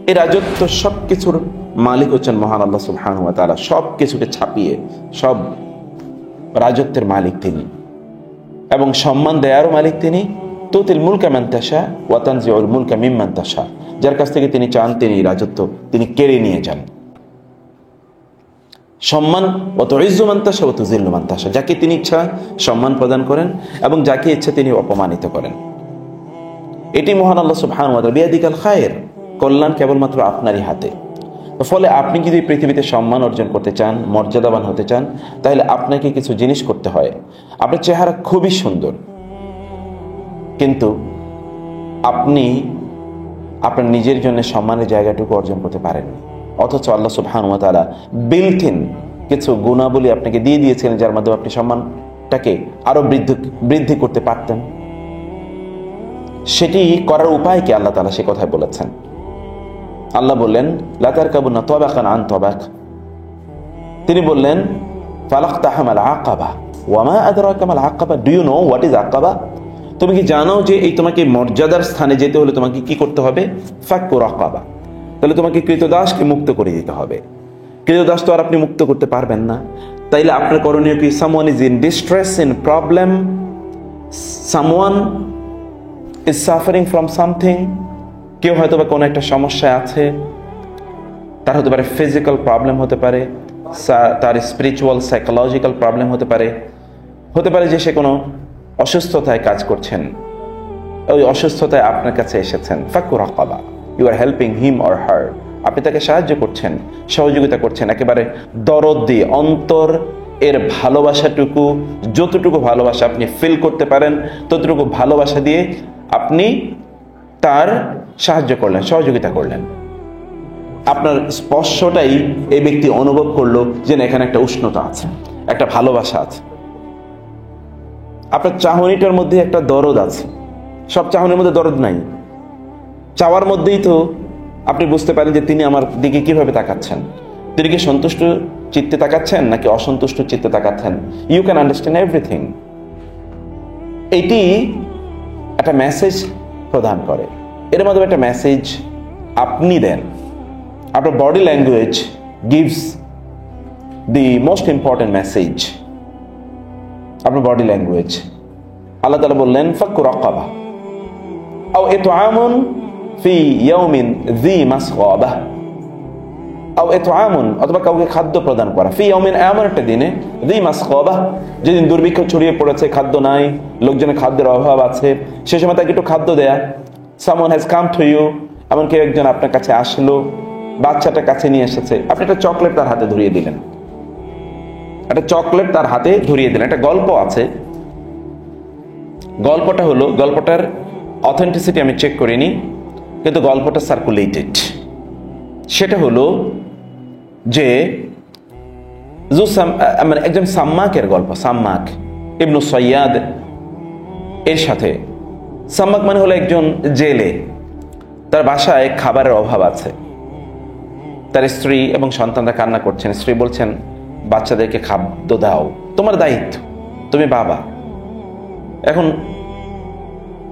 এই রাজত্ব সব কিছুর মালিক হচ্ছেন মহান আল্লাহ সুবহানাহু ওয়া তাআলা। সব কিছুকে ছাপিয়ে সব রাজত্বের মালিক তিনি, এবং সম্মান দেয়ারও মালিক তিনি। তুতিল মুলকা মান তাশা ওয়া তানজিউল মুলকা মিম্মান তাশা, যার কাছ থেকে তিনি চান তিনি রাজত্ব তিনি কেড়ে নিয়ে যান। সম্মান ওয়া তুইজ্জু মান তাশা ওয়া তুযিল্লু মান তাশা, যাকে তিনি ইচ্ছা সম্মান প্রদান করেন এবং যাকে ইচ্ছা তিনি অপমানিত করেন। এটি মহান আল্লাহ সুবহানাহু ওয়া তাআলা বিয়াদিকাল খায়র, কল্যাণ কেবলমাত্র আপনারই হাতে। ফলে আপনি যদি পৃথিবীতে সম্মান অর্জন করতে চান, মর্যাদাবান হতে চান, তাহলে আপনাকে কিছু জিনিস করতে হয়। আপনার চেহারা খুবই সুন্দর, কিন্তু আপনি আপনার নিজের জন্য সম্মানের জায়গাটুকু অর্জন করতে পারেননি, অথচ আল্লাহ সুবহানাহু ওয়া তাআলা বিল্ট ইন কিছু গুণাবলী আপনাকে দিয়ে দিয়েছিলেন, যার মাধ্যমে আপনি সম্মানটাকে আরো বৃদ্ধি করতে পারতেন। সেটি করার উপায় কি আল্লাহ তাআলা সে কথাই বলেছেন। আল্লাহ বললেন লা তারকাবুন্না তাবাকান আন তাবাক, তিনি বললেন ফালাকতাহামাল আকাবা ওয়া মা আদরাকা মাল আকাবা, do you know what is আকাবা? তুমি কি জানো যে এই তোমাকে মর্যাদার স্থানে যেতে হলে তোমাকে কি করতে হবে? ফাক্কু রাকাবা, তাহলে তোমাকে কৃতদাসকে মুক্ত করে দিতে হবে। কৃতদাস তো আর আপনি মুক্ত করতে পারবেন না, তাইলে আপনার করণীয় কি? Someone is in distress, in problem, someone is suffering from something, কেউ হয়তো বা কোনো একটা সমস্যায় আছে, তার হতে পারে ফিজিক্যাল প্রবলেম, হতে পারে তার স্পিরিচুয়াল সাইকোলজিক্যাল প্রবলেম, হতে পারে যে সে কোনো অসুস্থতায় কাজ করছেন, ওই অসুস্থতায় আপনার কাছে এসেছেন। ফাক্কু রাকাবা, you are helping him or her, আপনি তাকে সাহায্য করছেন, সহযোগিতা করছেন, একেবারে দরদ দিয়ে অন্তর এর ভালোবাসাটুকু, যতটুকু ভালোবাসা আপনি ফিল করতে পারেন ততটুকু ভালোবাসা দিয়ে আপনি তার সাহায্য করলেন, সহযোগিতা করলেন। আপনার স্পর্শটাই এই ব্যক্তি অনুভব করলো যে এখানে একটা উষ্ণতা আছে, একটা ভালোবাসা আছে। আপনার চাহনিটার মধ্যে একটা দরদ আছে, সব চাহনির মধ্যে দরদ নাই। চাওয়ার মধ্যেই তো আপনি বুঝতে পারেন যে তিনি আমার দিকে কিভাবে তাকাচ্ছেন, তিনি কি সন্তুষ্ট চিত্তে তাকাচ্ছেন নাকি অসন্তুষ্ট চিত্তে তাকাচ্ছেন। You can understand everything. এটি একটা মেসেজ প্রদান করে, এর মাধ্যমে একটা মেসেজ আপনি দেন। আপনার body language gives the most important message. আপনার বডি ল্যাঙ্গুয়েজ, আল্লাহ তাআলা বললেন ফাক্কু রাকাবা আও ইতআমুন ফি ইয়াউমিন যী মাসগাবা, আও ইতআমুন, অথবা কাউকে খাদ্য প্রদান করা, ফি ইয়াউমিন, এমন একটা দিনে, যী মাসগাবা, যেদিন দুর্ভিক্ষ ছড়িয়ে পড়েছে, খাদ্য নাই, লোকজনের খাদ্যের অভাব আছে, সে সময় তাকে একটু খাদ্য দেয়া। Someone has come to you, এমন কেউ একজন আপনার কাছে আসলো, বাচ্চাটা কাছে নিয়ে এসেছে, আপনি একটা চকলেট তার হাতে ধরিয়ে দিলেন, একটা চকলেট তার হাতে ধরিয়ে দিলেন। একটা গল্প আছে, গল্পটা হলো, গল্পটার অথেন্টিসিটি আমি চেক করিনি, কিন্তু গল্পটা সার্কুলেটেড। সেটা হলো যে একজন সাম্মাকের গল্প, সাম্মাক ইবনু সৈয়াদ এর সাথে। সাম্মাক মানে হলো একজন জেলে, তার বাসায় খাবারের অভাব আছে, তার স্ত্রী এবং সন্তানরা কান্না করছেন। স্ত্রী বলছেন বাচ্চাদেরকে খাদ্য দাও, তোমার দায়িত্ব, তুমি বাবা। এখন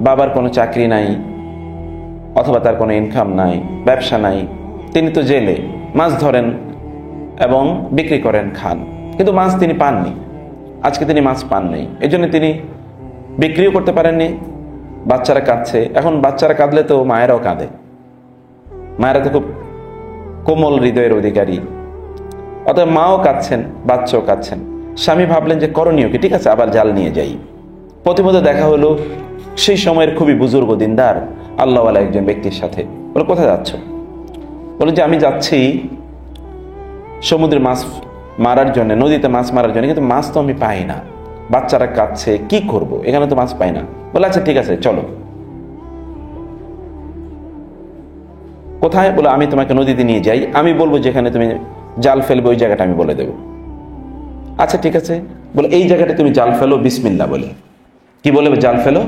বাবার কোনো চাকরি নাই, অথবা তার কোনো ইনকাম নাই, ব্যবসা নাই, তিনি তো জেলে, মাছ ধরেন এবং বিক্রি করেন, খান, কিন্তু মাছ তিনি পাননি, আজকে তিনি মাছ পান নাই, এই জন্য তিনি বিক্রিও করতে পারেননি। বাচ্চারা কাঁদছে, এখন বাচ্চারা কাঁদলে তো মায়েরাও কাঁদে, মায়েরা তো খুব কোমল হৃদয়ের অধিকারী, অতএব মাও কাঁদছেন, বাচ্চাও কাঁদছেন। স্বামী ভাবলেন যে করণীয় কি, ঠিক আছে আবার জাল নিয়ে যাই। প্রতিমধ্যে দেখা হলো সেই সময়ের খুবই বুজুর্গ দিনদার আল্লাহওয়ালা একজন ব্যক্তির সাথে। বলে কোথায় যাচ্ছ? বলে যে আমি যাচ্ছি সমুদ্রে মাছ মারার জন্য, নদীতে মাছ মারার জন্য, কিন্তু মাছ তো আমি পাই না, বাচ্চারা কাঁদছে, কি করব, এখানে তো মাছ পাই না। বলে আচ্ছা ঠিক আছে চলো। কোথায়? বলে আমি তোমাকে নদীতে নিয়ে যাই, আমি বলবো যেখানে তুমি জাল ফেলবে ওই জায়গাটা আমি বলে দেবো। আচ্ছা ঠিক আছে। বলে এই জায়গাটা তুমি জাল ফেলো বিসমিল্লাহ বলে। কি বলে জাল ফেলো?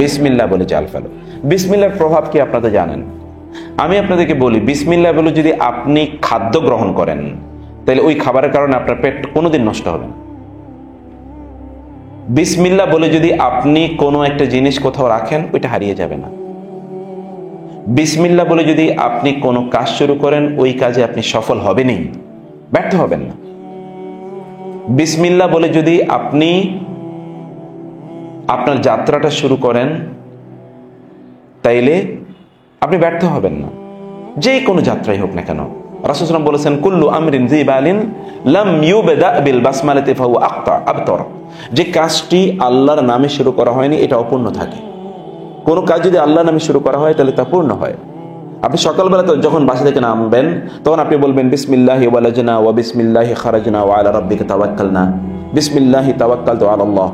বিসমিল্লাহ বলে জাল ফেলো। বিসমিল্লাহর প্রভাব কি আপনারা জানেন? আমি আপনাদেরকে বলি, বিসমিল্লাহ বলে যদি আপনি খাদ্য গ্রহণ করেন তাহলে ওই খাবারের কারণে আপনার পেট কোনোদিন নষ্ট হবে না। বিসমিল্লাহ বলে যদি আপনি কোনো একটা জিনিস কোথাও রাখেন ওইটা হারিয়ে যাবে না। বিসমিল্লাহ বলে যদি আপনি কোনো কাজ শুরু করেন, ওই কাজে আপনি সফল হবেনই, ব্যর্থ হবেন না। বিসমিল্লাহ বলে যদি আপনি আপনার যাত্রাটা শুরু করেন, তাইলে আপনি ব্যর্থ হবেন না, যে কোনো যাত্রাই হোক না কেন। রাসূল সাল্লাল্লাহু আলাইহি ওয়াসাল্লাম বলেছেন, কুল্লু আমরিন যিবালিন লাম ইউবদা বিল বাসমালাতি ফাহুয়া আবতার। যে কাজটি আল্লাহর নামে শুরু করা হয়নি, এটা অপূর্ণ থাকে। কোনো কাজ যদি আল্লাহর নামে শুরু করা হয়, তাহলে তা পূর্ণ হয়। আপনি সকালবেলা যখন বাসা থেকে নামবেন, তখন আপনি বলবেন, বিসমিল্লাহি ওয়ালাজনা ওয়া বিসমিল্লাহি খারাজনা ওয়া আলা রাব্বিকা তাওয়াক্কালনা, বিসমিল্লাহি তাওয়াক্কালতু আলাল্লাহ।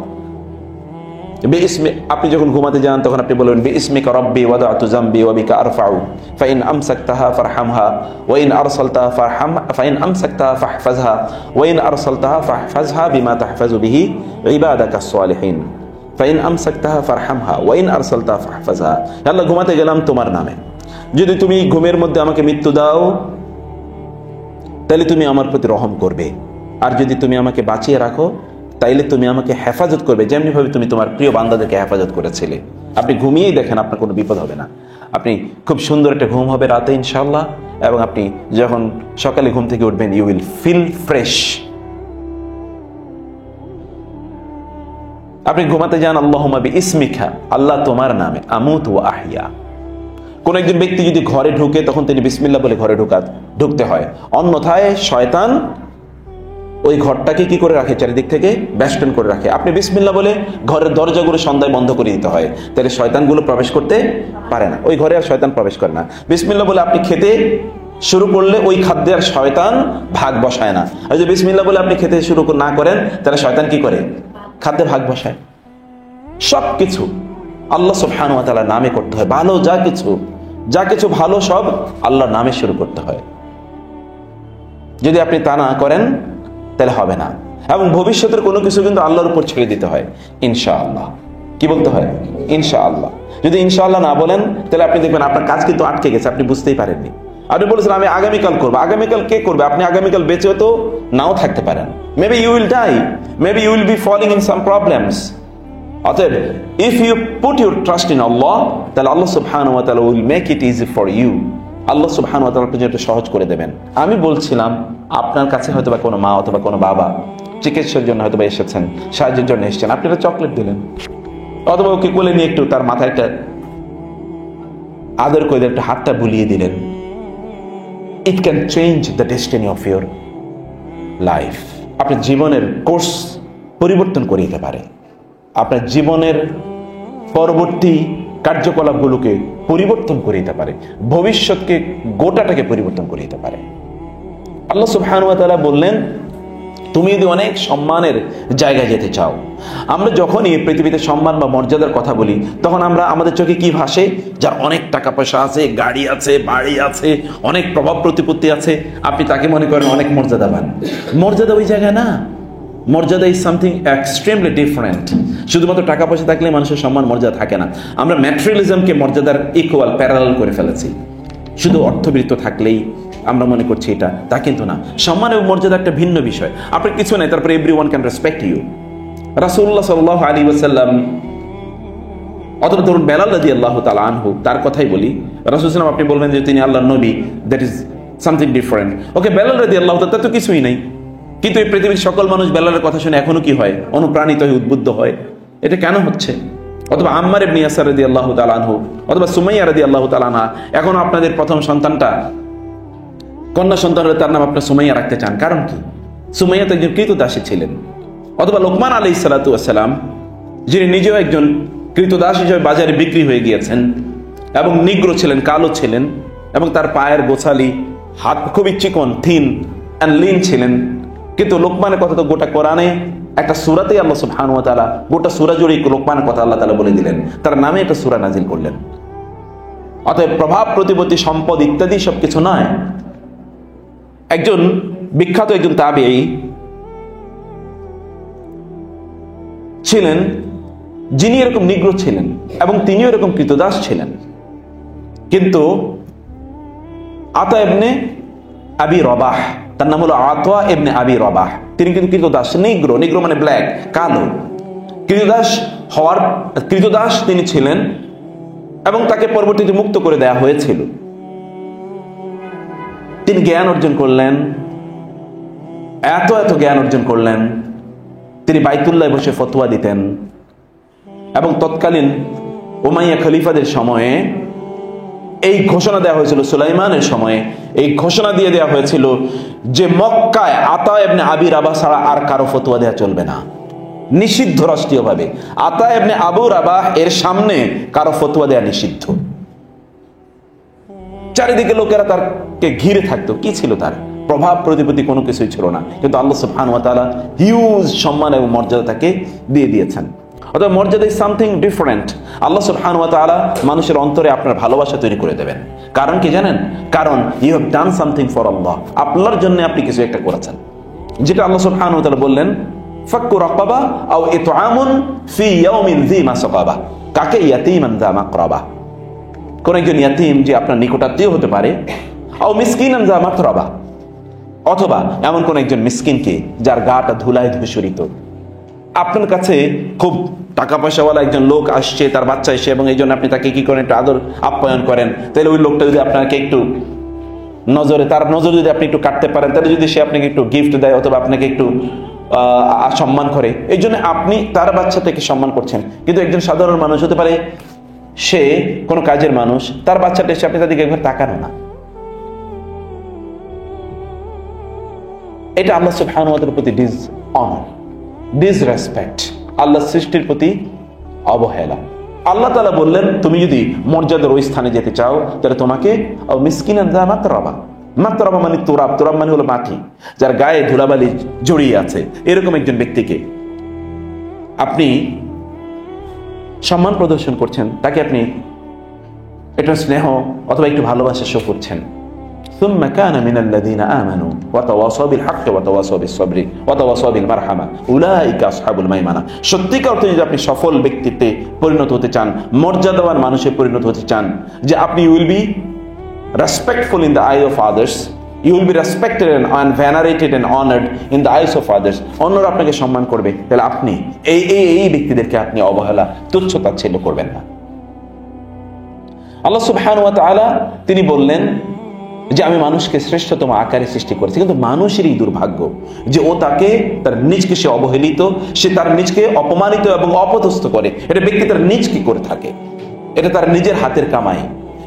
আপনি যখন ঘুমাতে যান, তখন আপনি বলবেন, বিইসমিকা রাব্বি ওয়াদা'তু যামবি ওয়া বিকা আরফাউ ফাইন আমসাকতাহা ফারহামহা ওয়া ইন আরসালতাহা ফাইন আমসাকতাহা ফাহফাজহা ওয়া ইন আরসালতাহা ফাহফাজহা বিমা তাহফাজু বিহি ইবাদাকাস সালিহিন ফাইন আমসাকতাহা ফারহামহা ওয়া ইন আরসালতাহা ফাহফাজহা। আল্লাহ, ঘুমাতে গেলাম তোমার নামে, যদি তুমি ঘুমের মধ্যে আমাকে মৃত্যু দাও, তাহলে তুমি আমার প্রতি রহম করবে, আর যদি তুমি আমাকে বাঁচিয়ে রাখো, তাইলে তুমি আমাকে হেফাজত করবে, যেমনি ভাবে তুমি তোমার প্রিয় বান্দাদেরকে হেফাজত করেছিলে। আপনি ঘুমিয়েই দেখেন, আপনার কোনো বিপদ হবে না। আপনি খুব সুন্দর একটা ঘুম হবে রাতে ইনশাআল্লাহ, এবং আপনি যখন সকালে ঘুম থেকে উঠবেন, ইউ উইল ফিল ফ্রেশ। আপনি ঘুমাতে যান, আল্লাহুম্মা বিইসমিকা, আল্লাহ তোমার নামে, আমুতু ওয়া আহইয়া। কোন একজন ব্যক্তি যদি ঘরে ঢুকে, তখন তিনি বিসমিল্লাহ বলে ঘরে ঢুকতে হয়, অন্যথায় শয়তান ওই ঘরটাকে কি করে রাখে, চারিদিক থেকে বেষ্টন করে রাখে। আপনি বিসমিল্লাহ বলে ঘরের দরজাগুলো সন্ধ্যায় বন্ধ করে দিতে হয়, তাহলে শয়তানগুলো প্রবেশ করতে পারে না, ওই ঘরে আর শয়তান প্রবেশ করে না। বিসমিল্লাহ বলে আপনি খেতে শুরু করলে ওই খাদ্যে আর শয়তান ভাগ বসায় না। আর যদি বিসমিল্লাহ বলে আপনি খেতে শুরু না করেন, তাহলে শয়তান কি করে, খাদ্যে ভাগ বসায়। সবকিছু আল্লাহ সুবহানাহু ওয়া তাআলার নামে করতে হয়। ভালো যা কিছু ভালো সব আল্লাহর নামে শুরু করতে হয়। যদি আপনি তা না করেন, তাহলে হবে না। এবং ভবিষ্যতের কোনো কিছু কিন্তু আল্লাহর উপর ছেড়ে দিতে হয়, ইনশাআল্লাহ। কি বলতে হয়? ইনশাআল্লাহ। যদি ইনশাআল্লাহ না বলেন, তাহলে আপনি দেখবেন আপনার কাজ কিন্তু আটকে গেছে, আপনি বুঝতেই পারেননি। আপনি বলেছেন আমি আগামীকাল করবো, আগামীকাল কে করবে? আপনি আগামীকাল বেঁচে তো নাও থাকতে পারেন। Maybe you will die, maybe you will be falling in some problems. অতএব if you put your trust in Allah, তাহলে আল্লাহ সুবহানাহু ওয়া তাআলা will make it easy for you. Allah সুবহানাহু ওয়া তাআলা আপনার জন্য সহজ করে দেবেন। আমি বলছিলাম, আপনার কাছে হয়তো বা কোনো মা অথবা কোনো বাবা চিকিৎসার জন্য হয়তো বা এসেছেন, সাহায্যের জন্য এসেছেন, আপনি একটা চকলেট দিলেন, অথবা ওকে কোলে নিয়ে একটু তার মাথায় একটা আদর করে একটা হাতটা বুলিয়ে দিলেন। It can change the destiny of your life. আপনার জীবনের কোর্স পরিবর্তন করে দিতে পারে, আপনার জীবনের পরবর্তী কার্যকলাপগুলোকে পরিবর্তন করে দিতে পারে, ভবিষ্যৎকে গোটাটাকে পরিবর্তন করে দিতে পারে। আল্লাহ সুবহানাহু ওয়া তাআলা বললেন, তুমি যদি অনেক সম্মানের জায়গায় যেতে চাও। আমরা যখনই পৃথিবীতে সম্মান বা মর্যাদার কথা বলি, তখন আমরা আমাদের চোখে কি ভাসে? যার অনেক টাকা পয়সা আছে, গাড়ি আছে, বাড়ি আছে, অনেক প্রভাব প্রতিপত্তি আছে, আপনি তাকে মনে করেন অনেক মর্যাদাবান। মর্যাদা ওই জায়গায় না। মর্যাদা ইজ সামথিং এক্সট্রিমলি ডিফারেন্ট। শুধুমাত্র টাকা পয়সা থাকলে মানুষের সম্মান মর্যাদা থাকে না। আমরা ম্যাটেরিয়ালিজমকে মর্যাদার ইকুয়াল প্যারালাল করে ফেলেছি। শুধু অর্থবৃত্ত থাকলেই আমরা মনে করছি এটা, তা কিন্তু না। সম্মান এবং মর্যাদা একটা ভিন্ন বিষয়। আপনার কিছু নেই, তারপরে এভরিওয়ান ক্যান রেসপেক্ট ইউ। রাসূলুল্লাহ সাল্লাল্লাহু আলাইহি ওয়াসাল্লাম, অথবা ধরুন বেলাল রাদিয়াল্লাহু তাআলা আনহু, তার কথাই বলি। রাসূল সাল্লাল্লাহু, আপনি বলবেন যে তিনি আল্লাহর নবী, দ্যাট ইজ সামথিং ডিফারেন্ট। ওকে, বেলাল রাদিয়াল্লাহু তাআলা তো কিছুই নাই, কিন্তু এই পৃথিবীর সকল মানুষ বেলালের কথা শুনে এখনো কি হয়? অনুপ্রাণিত হয়ে উদ্বুদ্ধ হয়। এটা কেন হচ্ছে? অথবা আম্মার ইবনে ইয়াসার রাদিয়াল্লাহু তাআলা আনহু, অথবা সুমাইয়া রাদিয়াল্লাহু তাআলা আনহা, এখনো আপনাদের প্রথম সন্তানটা, কন্যা সন্তান হলে তার নাম আপনার সুমাইয়া রাখতে চান, কারণ কি? সুমাইয়া তো একজন কৃতদাসী ছিলেন। অথবা লোকমান আলাইহিস সালাতু ওয়াস সালাম, যিনি নিজেও একজন কৃতদাস হিসেবে বাজারে বিক্রি হয়ে গিয়েছেন, এবং নিগ্রো ছিলেন, কালো ছিলেন, এবং তার পায়ের গোছালি, হাত খুবই চিকন, থিন অ্যান্ড লিন ছিলেন। কিন্তু লোকমানের কথা তো গোটা কোরআনে একটা সূরাতেই আল্লাহ সুবহানাহু ওয়া তাআলা, গোটা সূরা জুড়েই লোকমানের কথা আল্লাহ তাআলা বলে দিলেন, তার নামে একটা সূরা নাজিল করলেন। অতএব প্রভাব প্রতিপত্তি, সম্পদ ইত্যাদি সবকিছু নয়। একজন বিখ্যাত একজন তাবেঈ ছিলেন, যিনি এরকম নিগ্রো ছিলেন এবং তিনিও এরকম কৃতদাস ছিলেন। কিন্তু আতা ইবনে আবি রবাহ, তার নাম হলো আতা ইবনে আবি রবাহ, তিনি কিন্তু কৃতদাস, নিগ্রো, নিগ্রো মানে ব্ল্যাক, কালো। কৃতদাস তিনি ছিলেন, এবং তাকে পরবর্তীতে মুক্ত করে দেয়া হয়েছিল। তিনি জ্ঞান অর্জন করলেন, এত জ্ঞান অর্জন করলেন, তিনি বাইতুল্লাহ বসে ফতোয়া দিতেন। এবং তৎকালীন উমাইয়া খলিফাদের সময়ে এই ঘোষণা দেওয়া হয়েছিল, সুলাইমানের সময়ে এই ঘোষণা দিয়ে দেওয়া হয়েছিল যে মক্কায় আতা ইবনে আবি রাবাহ ছাড়া আর কারো ফতোয়া দেওয়া চলবে না, নিষিদ্ধ রাষ্ট্রীয়ভাবে। আতা ইবনে আবু রাবাহ এর সামনে কারো ফতোয়া দেওয়া নিষিদ্ধ। চারিদিকে লোকেরা তারকে ঘিরে থাকতো, কি ছিল তার প্রভাব প্রতিপত্তি, কোনো কিছুই ছিল না। কিন্তু আল্লাহ সুবহানাহু ওয়া তাআলা হিউজ সম্মান এবং মর্যাদা তাকে দিয়ে দিয়েছেন। অর্থাৎ মর্যাদা ইজ সামথিং ডিফারেন্ট। আল্লাহ সুবহানাহু ওয়া তাআলা মানুষের অন্তরে আপনার ভালোবাসা তৈরি করে দেবেন। কারণ কি জানেন? কারণ you have done something for Allah, আল্লাহর জন্য আপনি কিছু একটা করেছেন। যেটা আল্লাহ সুবহানাহু ওয়া তাআলা বললেন, ফাক্কু রাকাবা আও ইতআমুন ফি ইয়াউমিন যী মাসকাবা, কাকে? ইয়াতীমান যা মাকরাবা, কোন একজন ইয়াতীম যে আপনার নিকটাত্মীয় হতে পারে, আও মিসকিনান যা মাতরাবা, অথবা এমন কোন একজন মিসকিনকে যার গাটা ধুলায় ধূসরিত। আপনার কাছে খুব টাকা পয়সাওয়ালা একজন লোক আসছে, তার বাচ্চা এসে, এবং এই জন্য আপনি তাকে কি করেন? একটু আদর আপ্যায়ন করেন। তাহলে ওই লোকটা যদি আপনাকে একটু তার নজর যদি আপনি একটু কাটতে পারেন, তাহলে যদি সে আপনাকে একটু গিফট দেয় অথবা আপনাকে একটু সম্মান করে, এই জন্য আপনি তার বাচ্চাটাকে সম্মান করছেন। কিন্তু একজন সাধারণ মানুষ হতে পারে, সে কোনো কাজের মানুষ, তার বাচ্চাটা এসে আপনি তাদেরকে একবার তাকানো না। এটা আল্লাহ সুবহানাহু ওয়া তাআলার প্রতি ডিসঅনার, ডিসরেসপেক্ট, আল্লাহ সৃষ্টির প্রতি অবহেলা। আল্লাহ তাআলা বললেন, তুমি যদি মর্যাদার ওই স্থানে যেতে চাও তাহলে তোমাকে মিসকিনান যা মাতরাবা, মাতরাবা মানে তুরাব, তুরাব মানে হলো মাটি, যার গায়ে ধুলাবালি জড়িয়ে আছে, এরকম একজন ব্যক্তিকে আপনি সম্মান প্রদর্শন করছেন, তাকে আপনি একটু স্নেহ অথবা একটু ভালোবাসা শো করছেন। ثم كان من الذين آمنوا وتواصوا بالحق وتواصوا بالصبر وتواصوا بالمرحمة أولئك أصحاب الميمنة। সত্যিকার অর্থে যদি আপনি সফল ব্যক্তিত্বে পরিণত হতে চান, মর্যাদাবান মানুষে পরিণত হতে চান, যে আপনি will be respectful in the I of others, you will be respected and venerated and honored in the eyes of others, অন্যরা আপনাকে সম্মান করবে, তাহলে আপনি এই ব্যক্তিদেরকে আপনি অবহেলা, তুচ্ছ-তাচ্ছিল্য করবেন না। আল্লাহ সুবহানাহু ওয়া তাআলা তিনি বললেন যে আমি মানুষকে শ্রেষ্ঠতম আকারে সৃষ্টি করেছি, কিন্তু মানুষেরই দুর্ভাগ্য যে ও তাকে তার নিজকে সে অবহেলিত, সে তার নিজকে অপমানিত এবং অপদস্থ করে। এটা ব্যক্তি তার নিজকে করে থাকে, এটা তার নিজের হাতের কামাই।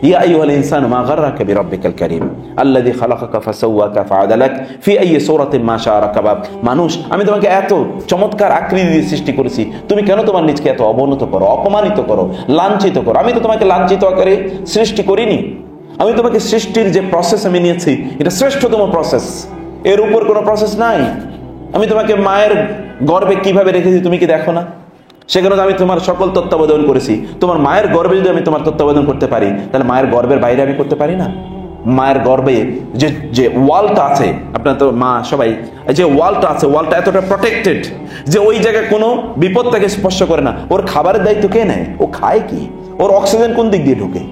ইয়া আইয়ুহাল ইনসানু মা গাররাকা বিরাব্বিকাল কারীম আল্লাযী খালাকাকা ফাসাওয়াকা ফাআদালাক ফি আইয়ি সূরাতিন মা শাআ রাকাবাক। মানুষ, আমি তোমাকে এত চমৎকার আকৃতি দিয়ে সৃষ্টি করেছি, তুমি কেন তোমার নিজকে এত অবনত করো, অপমানিত করো, লাঞ্ছিত করো? আমি তো তোমাকে লাঞ্ছিত আকারে সৃষ্টি করিনি। আমি তোমাকে সৃষ্টির যে প্রসেস আমি নিয়েছি, এটা শ্রেষ্ঠতম প্রসেস, এর উপর কোনো প্রসেস নাই। আমি তোমাকে মায়ের গর্ভে কিভাবে রেখেছি তুমি কি দেখো না? সেখানে আমি তোমার সকল তত্ত্বাবধান করেছি। তোমার মায়ের গর্ভে যদি আমি তোমার তত্ত্বাবধান করতে পারি, তাহলে মায়ের গর্ভের বাইরে আমি করতে পারি না? মায়ের গর্ভে যে ওয়ালটা আছে, আপনার তো মা সবাই, যে ওয়ালটা আছে, ওয়ালটা এতটা প্রটেক্টেড যে ওই জায়গায় কোনো বিপদ তাকে স্পর্শ করে না। ওর খাবারের দায়িত্ব কে নেয়? ও খায় কি? ওর অক্সিজেন কোন দিক দিয়ে ঢুকে?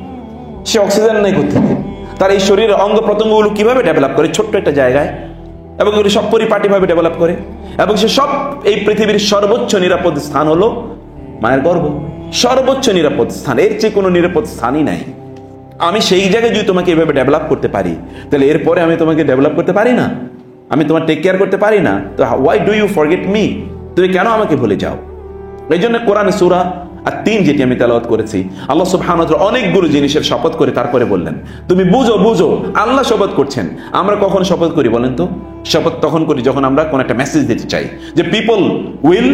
সে অক্সিজেন নেই কোত্থেকে? তার এই শরীরের অঙ্গ প্রত্যঙ্গগুলো কিভাবে ডেভেলপ করে ছোট্ট একটা জায়গায়, এবং এগুলি সব পরিপাটিভাবে ডেভেলপ করে, এবং সে সব এই পৃথিবীর সর্বোচ্চ নিরাপদ স্থান হলো মায়ের গর্ভ, সর্বোচ্চ নিরাপদ স্থান, এর চেয়ে কোনো নিরাপদ স্থানই নাই। আমি সেই জায়গায় যদি তোমাকে এইভাবে ডেভেলপ করতে পারি, তাহলে এরপরে আমি তোমাকে ডেভেলপ করতে পারি না? আমি তোমার টেক কেয়ার করতে পারি না? তো why do you forget me? তুমি কেন আমাকে ভুলে যাও? এই জন্য কোরআনে সূরা আর-তিন যেটি আমি তেলাওয়াত করেছি, আল্লাহ সুবহানাহু ওয়া তাআলা অনেকগুলো জিনিসের শপথ করে তারপরে বললেন, তুমি বুঝো, আল্লাহ শপথ করছেন। আমরা কখন শপথ করি বলেন তো? শপথ তখন করি যখন আমরা কোন একটা মেসেজ দিতে চাই, যে people will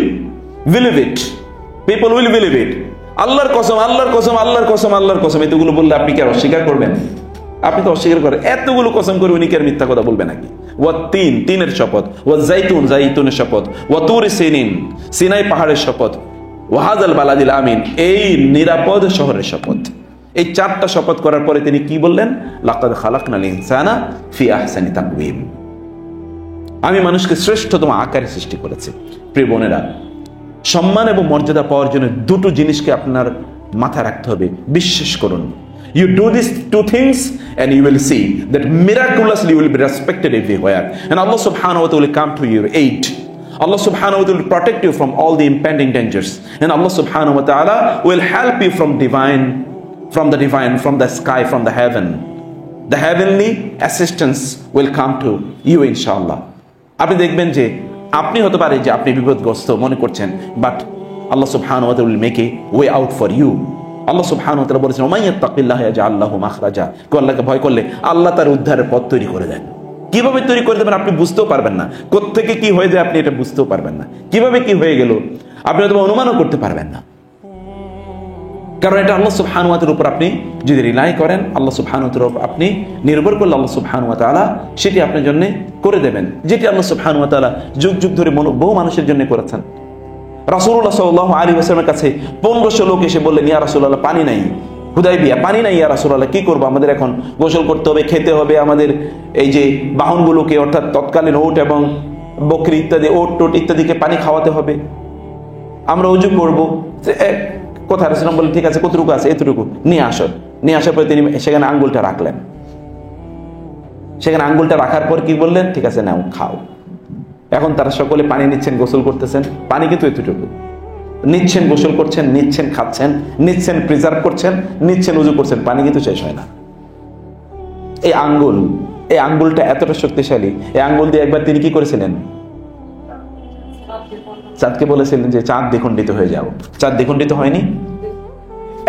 believe it, people will believe it. আল্লাহর কসম, আল্লাহর কসম, আল্লাহর কসম, আল্লাহর কসম, এতগুলো বললে আপনি কি আর অস্বীকার করবেন? আপনি তো অস্বীকার করেন। এতগুলো কসম করে উনি কি আর মিথ্যা কথা বলবে নাকি? ওয়া-তিন, তিনের শপথ, ওয়া-যাইতুন, জাইতুনের শপথ, ওয়া-তুর সিনিন, সিনাই পাহাড়ের শপথ, ওয়াহাজাল বালাদিল আমিন, এই নিরাপদ শহরের শপথ। এই চারটা শপথ করার পরে তিনি কি বললেন? লাকাদ খালাকনাল ইনসানা ফি আহসানি তাকওয়িম, আমি মানুষকে শ্রেষ্ঠতম আকারে সৃষ্টি করেছি। প্রিয় বোনেরা, সম্মান এবং মর্যাদা পাওয়ার জন্য দুটো জিনিসকে আপনার মাথায় রাখতে হবে, বিশ্বাস করুন। You do these two things and you will see that miraculously you will be respected everywhere, and Allah subhanahu wa ta'ala will come to your aid. Allah subhanahu wa ta'ala will protect you from all the impending dangers, and Allah subhanahu wa ta'ala will help you from divine from the divine, from the sky, from the heaven. The heavenly assistance will come to you inshallah. আপনি দেখবেন যে আপনি হতে পারে যে আপনি বিপদগ্রস্ত মনে করছেন, বাট আল্লাহ সুবহানাহু ওয়া তাআলা will make a way out for you. আল্লাহ সুবহানাহু ওয়া তাআলা বলেছেন, ওমাই ইয়াত্তাকিল্লাহ ইয়াজআল লাহু মাখরাজা। কেউ আল্লাহকে ভয় করলে আল্লাহ তার উদ্ধারের পথ তৈরি করে দেন। কিভাবে তৈরি করে দেবেন আপনি বুঝতেও পারবেন না, কোত্থেকে কি হয়ে যায় আপনি এটা বুঝতেও পারবেন না, কিভাবে কি হয়ে গেল আপনি হয়তো অনুমানও করতে পারবেন না। কারণ এটা আল্লাহ সুবহানাহু ওয়া তাআলার উপর আপনি যদি রিলাই করেন, আল্লাহ সুবহানাহু ওয়া তাআলার উপর আপনি নির্ভর করলে আল্লাহ সুবহানাহু ওয়া তাআলা সেটি আপনার জন্য করে দেবেন, যেটি আল্লাহ সুবহানাহু ওয়া তাআলা যুগ যুগ ধরে বহু মানুষের জন্য করেছেন। রাসূলুল্লাহ সাল্লাল্লাহু আলাইহি ওয়াসাল্লামের কাছে 1500 লোক এসে বললেন, ইয়া রাসূলুল্লাহ পানি নাই, হুদায়বিয়া পানি নাই, ইয়া রাসূলুল্লাহ কি করব, আমাদের এখন গোসল করতে হবে, খেতে হবে, আমাদের এই যে বাহনগুলোকে অর্থাৎ তৎকালীন ওট এবং বকরি ইত্যাদি ওট টোট ইত্যাদিকে পানি খাওয়াতে হবে, আমরা ওযু করব। কথা রাসূলুল্লাহ বললেন, ঠিক আছে কতটুকু আছে, এতটুকু নিয়ে আসো। নিয়ে আসার পরে তিনি সেখানে আঙ্গুলটা রাখলেন। সেখানে আঙ্গুলটা রাখার পর কি বললেন, ঠিক আছে নাও খাও। এখন তারা সকলে পানি নিচ্ছেন, গোসল করতেছেন, পানি কিন্তু এতটুকু নিচ্ছেন, গোসল করছেন, নিচ্ছেন, খাচ্ছেন, নিচ্ছেন, প্রিজার্ভ করছেন, নিচ্ছেন, উজু করছেন, পানি কিন্তু শেষ হয় না। এই আঙ্গুলটা এতটা শক্তিশালী, এই আঙ্গুল দিয়ে একবার তিনি কি করেছিলেন, চাঁদকে বলেছিলেন যে চাঁদ দ্বিখণ্ডিত হয়ে যাও। চাঁদ দ্বিখণ্ডিত হয়নি।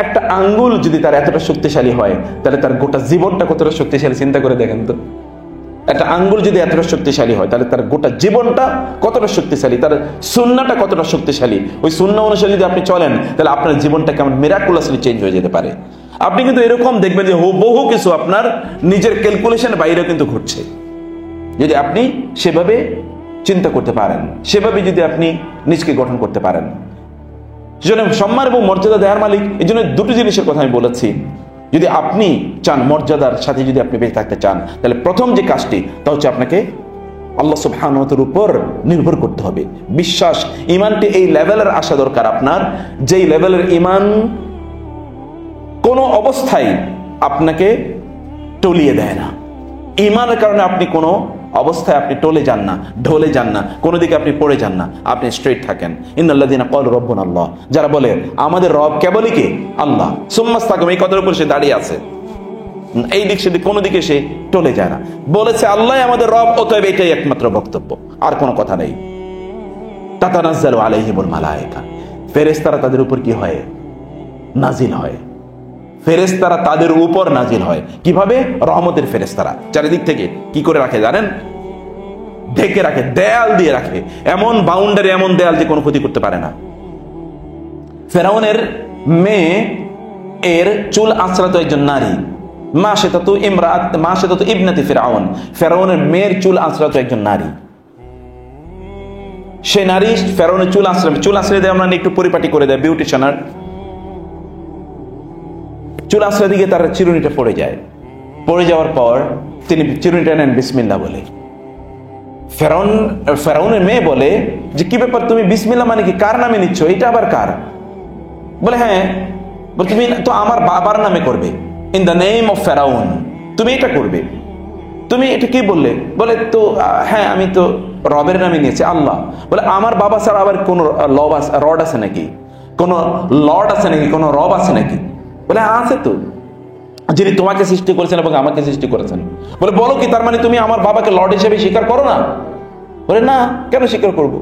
একটা আঙ্গুল যদি তার এতটা শক্তিশালী হয়, তাহলে তার গোটা জীবনটা কতটা শক্তিশালী চিন্তা করে দেখেন তো। একটা আঙ্গুল যদি এতটা শক্তিশালী হয়, তাহলে তার গোটা জীবনটা কতটা শক্তিশালী, তার সুন্নাহটা কতটা শক্তিশালী। ওই সুন্নাহ অনুসারে যদি আপনি চলেন, তাহলে আপনার জীবনটা কেমন মিরাকুলাসলি চেঞ্জ হয়ে যেতে পারে। আপনি কিন্তু এরকম দেখবেন যে বহু কিছু আপনার নিজের ক্যালকুলেশনের বাইরেও কিন্তু ঘটছে, যদি আপনি সেভাবে চিন্তা করতে পারেন, সেভাবে যদি আপনি নিজকে গঠন করতে পারেন। সেজন্য সম্মান এবং মর্যাদা দেওয়ার মালিক। এই জন্য দুটো জিনিসের কথা আমি বলেছি, যদি আপনি চান মর্যাদার সাথে যদি আপনি বেঁচে থাকতে চান, তাহলে প্রথম যে কাজটি তা হচ্ছে আপনাকে আল্লাহ সুবহানাহু ওয়া তাআলার উপর নির্ভর করতে হবে। বিশ্বাস, ঈমানটি এই লেভেলের আসা দরকার আপনার, যেই লেভেলের ঈমান কোনো অবস্থায় আপনাকে টলিয়ে দেয় না। ঈমানের কারণে আপনি কোনো অবস্থায় আপনি টলে যান না, ঢলে যান না, কোনো দিকে আপনি পড়ে যান না, আপনি স্ট্রেট থাকেন। ইন্নাল্লাযীনা ক্বালু রাব্বুনা আল্লাহ, যারা বলে আমাদের রব কেবলই কে আল্লাহ, সুম্মাস্তাকামু, এই কথার উপর সে দাঁড়িয়ে আছে, এই দিক সেদিক কোনো দিকে সে টলে যায় না, বলেছে আল্লাহ আমাদের রব, অতএব এটাই একমাত্র বক্তব্য, আর কোনো কথা নেই। তাতানাজ্জালু আলাইহিমুল মালায়েকা, ফেরেশতারা তাদের উপর কি হয়, নাজিল হয়। ফেরেশতারা তাদের উপর নাজিল হয় কিভাবে? রহমতের ফেরেশতারা চারিদিক থেকে কি করে রাখে জানেন? ঢেকে রাখে, দেয়াল দিয়ে রাখে, এমন বাউন্ডারি, এমন দেয়াল যে কোনো ক্ষতি করতে পারে না। ফেরাউনের মেয়ে এর চুল আঁচড়াতো একজন নারী, মাশাতাতু ইবনাতি ফিরআউন, ফেরাউনের মেয়ের চুল আঁচড়াতো একজন নারী। সে নারী ফেরাউনের চুল আঁচড়ে দেয়, আমরা একটু পরিপাটি করে দেয়, বিউটিশনার চুল আঁচড়া দিকে তার চিরুনিটা পড়ে যায়। পড়ে যাওয়ার পর তিনি চিরুনিটা নেন বিসমিল্লাহ বলে। ফেরাউনের মেয়ে বলে যে কি ব্যাপার, তুমি বিসমিল্লাহ মানে কি, কার নামে নিচ্ছ, এটা আবার কার? বলে হ্যাঁ, তুমি তো আমার বাবার নামে করবে, ইন দ্য নেম অফ ফেরাউন তুমি এটা করবে। তুমি এটা কি বললে? বলে তো হ্যাঁ আমি তো রবের নামে নিয়েছি, আল্লাহ। বলে আমার বাবা ছাড়া আবার কোন রড আছে নাকি, কোন লর্ড আছে নাকি, কোন রব আছে নাকি? বলে আছে তো, যিনি তোমাকে সৃষ্টি করেছেন এবং আমাকে সৃষ্টি করেছেন। বলে বলো কি, তার মানে তুমি আমার বাবাকে লর্ড হিসেবে স্বীকার করো না? বলে না, কেন স্বীকার করবো,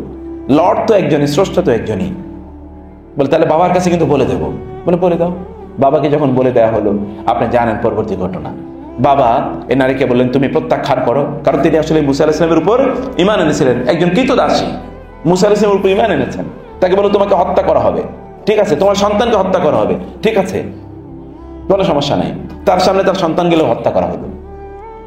লর্ড তো একজনই, স্রষ্টা তো একজনই। বলে তাহলে বাবার কাছে কিন্তু বলে দেবো। বলে বলে দাও। বাবাকে যখন বলে দেওয়া হলো, আপনি জানেন পরবর্তী ঘটনা। বাবা এই নারীকে বললেন তুমি প্রত্যাখ্যান করো, কারণ তিনি আসলে মুসা আলাইহিস সালামের উপর ঈমান এনেছিলেন, একজন কৃতদাসী মুসা আলাইহিস সালামের উপর ঈমান এনেছেন। তাকে বলো তোমাকে হত্যা করা হবে, ঠিক আছে, তোমার সন্তানকে হত্যা করা হবে, ঠিক আছে, কোনো সমস্যা নাই। তার সামনে তার সন্তানগুলো হত্যা করা হলো,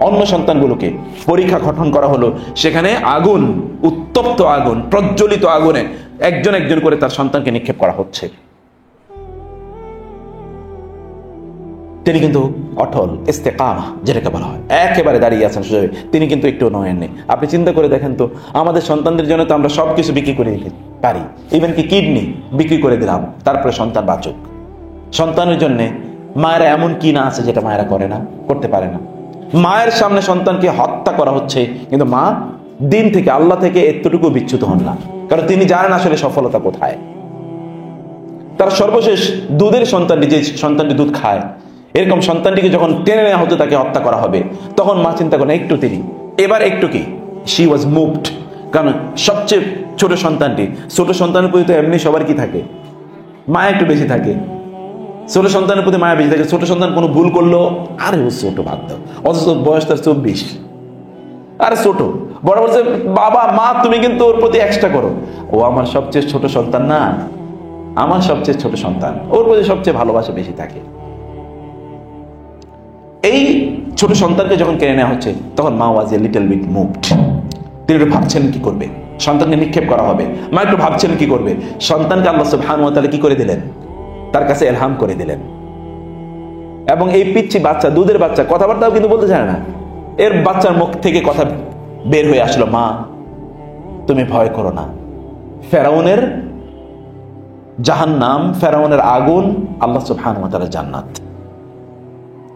অন্য সন্তানগুলোকে পরীক্ষা গঠন করা হলো। সেখানে আগুন, উত্তপ্ত আগুন, প্রজ্বলিত আগুনে একজন একজন করে তার সন্তানকে নিক্ষেপ করা হচ্ছে। তিনি কিন্তু অটল, ইস্তেকামা যেটাকে বলা হয়, একেবারে দাঁড়িয়ে আছেন সোজাভাবে, তিনি কিন্তু একটু নয়েননি। আপনি চিন্তা করে দেখেন তো, আমাদের সন্তানদের জন্য তো আমরা সবকিছু বিক্রি করে দিতে পারি, ইভেন কি কিডনি বিক্রি করে দিলাম, তারপরে সন্তান বাঁচুক। সন্তানের জন্য মায়েরা এমন কি না আছে যেটা মায়েরা করে না, করতে পারে না। মায়ের সামনে সন্তানকে হত্যা করা হচ্ছে, কিন্তু মা দিন থেকে, আল্লাহ থেকে এতটুকু বিচ্যুত হন না, কারণ তিনি জানেন আসলে সফলতা কোথায়। তার সর্বশেষ দুধের সন্তানটি, যে সন্তানটি দুধ খায়, এরকম সন্তানটিকে যখন টেনে নেওয়া হতো তাকে হত্যা করা হবে, তখন মা চিন্তা করেন একটু দেরি, এবার একটু কি, শি ওয়াজ মুভড। কারণ সবচেয়ে ছোট সন্তানটি, ছোট সন্তানের প্রতি তো এমনি সবার কি থাকে, মায়া একটু বেশি থাকে, ছোট সন্তানের প্রতি মায়া বেশি থাকে। ছোট সন্তান কোনো ভুল করলো, আরে ও ছোট, বাদ দাও, অথচ বয়স তার 24, আরে ছোট। বড় বলছে বাবা মা তুমি কিন্তু ওর প্রতি এক্সট্রা করো, ও আমার সবচেয়ে ছোট সন্তান না, আমার সবচেয়ে ছোট সন্তান, ওর প্রতি সবচেয়ে ভালোবাসা বেশি থাকে। এই ছোট সন্তানকে যখন কেড়ে নেওয়া হচ্ছে তখন মা ওয়াজ এ লিটল বিট মুভড। তিনি একটু ভাবছেন কি করবে, সন্তানকে নিক্ষেপ করা হবে, মা একটু ভাবছেন কি করবে। সন্তানকে আল্লাহ সুবহানাহু ওয়া তাআলা কি করে দিলেন, তার কাছে ইলহাম করে দিলেন। এবং এই পিচ্চি বাচ্চা, দুধের বাচ্চা, কথাবার্তাও কিন্তু বলতে জানে না, এর বাচ্চার মুখ থেকে কথা বের হয়ে আসলো, মা তুমি ভয় করো না, ফেরাউনের জাহান্নাম, ফেরাউনের আগুন, আল্লাহ সুবহানাহু ওয়া তাআলার জান্নাত।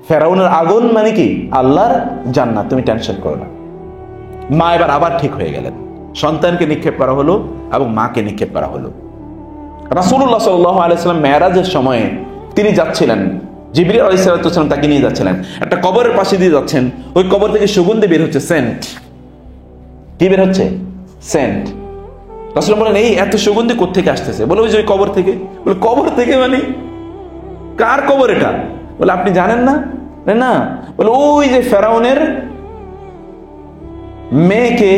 ফেরাউনের আগুন মানে কি, আল্লাহর জান্নাত, তুমি টেনশন করো না। মা এবার আবার ঠিক হয়ে গেলেন, সন্তানকে নিক্ষেপ করা হলো এবং মাকে নিক্ষেপ করা হলো। রাসূলুল্লাহ সাল্লাল্লাহু আলাইহি ওয়াসাল্লাম মেরাজের সময়ে তিনি যাচ্ছিলেন, জিবরিল আলাইহিস সালাম তাকে নিয়ে যাচ্ছিলেন, একটা কবরের পাশে দিয়ে যাচ্ছেন, ওই কবর থেকে সুগন্ধি বের হচ্ছে, সেন্ট। কি বের হচ্ছে, সেন্ট। রাসূল বলেন এই এত সুগন্ধি কোত্থেকে আসতেছে? বলে ওই যে ওই কবর থেকে। বলে কবর থেকে মানে কার কবর এটা? বলে আপনি জানেন না? না। বলে ওই যে ফেরাউনের মেয়েকে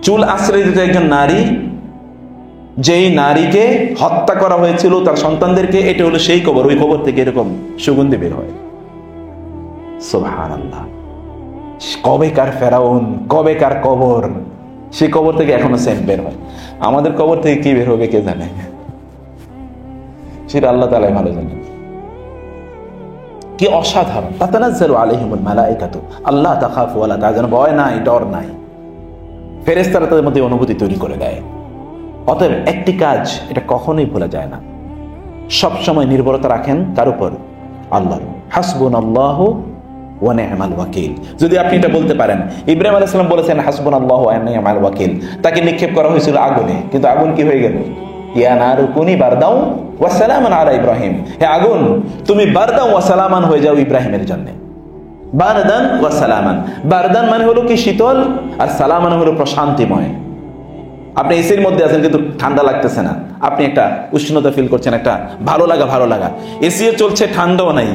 চুল আশ্রয় দিত একজন নারী, যেই নারীকে হত্যা করা হয়েছিল তার সন্তানদেরকে, এটা হলো সেই কবর, ওই কবর থেকে এরকম সুগন্ধি বের হয়। সুবহানাল্লাহ। কবেকার ফেরাউন, কবেকার কবর, সেই কবর থেকে এখনো সেন্ট বের হয়। আমাদের কবর থেকে কি বের হবে কে জানে, সেটা আল্লাহ তাআলাই ভালো জানেন। কি অসাধারণ। তাতানাজ্জালু আলাইহিমুল মালাইকাতু আল্লা তাখাফু ওয়া লা তাহজানু, ভয় নাই, ডর নাই। ফেরেশতারা তাদের মধ্যে অনুভূতি তৈরি করে দেয়। অতএব একটি কাজ, এটা কখনোই ভোলা যায় না, সব সময় নির্ভরতা রাখেন কার উপর, আল্লাহর। হাসবুনাল্লাহু ওয়া নি'মাল ওয়াকিল। যদি আপনি এটা বলতে পারেন, ইব্রাহিম আলাইহিস সালাম বলেছেন হাসবুনাল্লাহু ওয়া নি'মাল ওয়াকিল, তাকে নিক্ষেপ করা হয়েছিল আগুনে, কিন্তু আগুন কি হয়ে গেল, ইয়া নারু কুনি বারদাও ওয়া সালামান আলা ইব্রাহিম, হে আগুন তুমি বারদাও ওয়া সালামান হয়ে যাও ইব্রাহিমের জন্য। বারদান ওয়া সালামান, বারদান মানে হলো কি শীতল, আর সালাম মানে হলো প্রশান্তিময়। আপনি এসির মধ্যে আছেন কিন্তু ঠান্ডা লাগতেছে না, আপনি একটা উষ্ণতা ফিল করছেন, একটা ভালো লাগা। এসিও চলছে, ঠান্ডাও নাই,